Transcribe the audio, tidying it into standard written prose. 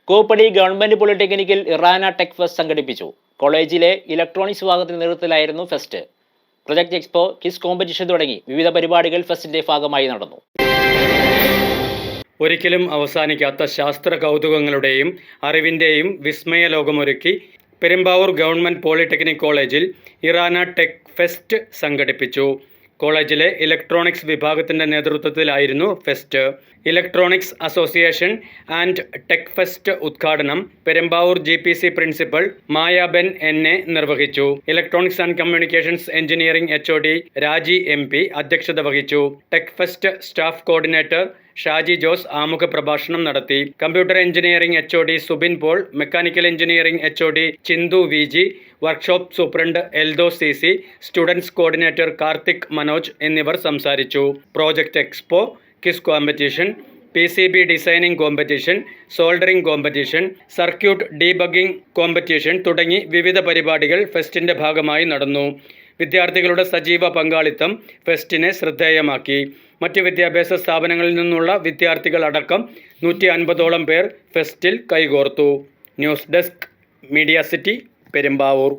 കൂപ്പടി government പോളിടെക്നിക്കിൽ ഇറാന tech fest സംഘടിപ്പിച്ചു. കോളേജിലെ electronics വിഭാഗത്തിന്റെ നേതൃത്വത്തിലായിരുന്നു fest. Project expo, quiz competition തുടങ്ങി വിവിധ പരിപാടികൾ ഫെസ്റ്റിന്റെ ഭാഗമായി നടന്നു. ഒരിക്കലും അവസാനിക്കാത്ത ശാസ്ത്ര കൗതുകങ്ങളുടെയും അറിവിൻ്റെയും വിസ്മയ ലോകമൊരുക്കി പെരുമ്പാവൂർ ഗവൺമെന്റ് പോളിടെക്നിക് കോളേജിൽ ഇറാന ടെക് ഫെസ്റ്റ് സംഘടിപ്പിച്ചു. കോളേജിലെ ഇലക്ട്രോണിക്സ് വിഭാഗത്തിന്റെ നേതൃത്വത്തിലായിരുന്നു fest. Electronics association and tech fest ഉദ്ഘാടനം പെരുമ്പാവൂർ GPC പ്രിൻസിപ്പൽ മായാബെൻ എന്നെ നിർവഹിച്ചു. Electronics and communications engineering HOD രാജി MP അധ്യക്ഷത വഹിച്ചു. Tech fest staff coordinator Shaji Jose ആമുഖ പ്രഭാഷണം നടത്തി. Computer engineering HOD Subin Paul, mechanical engineering HOD Chinthu VG, workshop superintendent Eldho CC, students coordinator Karthik Manoj എന്നിവർ സംസാരിച്ചു. Project expo, quiz competition, PCB designing competition, soldering competition, circuit debugging competition തുടങ്ങി വിവിധ പരിപാടികൾ ഫെസ്റ്റിന്റെ ഭാഗമായി നടന്നു. വിദ്യാർത്ഥികളുടെ സജീവ പങ്കാളിത്തം ഫെസ്റ്റിനെ ശ്രദ്ധേയമാക്കി. മറ്റ് വിദ്യാഭ്യാസ സ്ഥാപനങ്ങളിൽ നിന്നുള്ള വിദ്യാർത്ഥികളടക്കം 150ഓളം പേർ ഫെസ്റ്റിൽ കൈകോർത്തു. News desk, media city, Perumbavoor.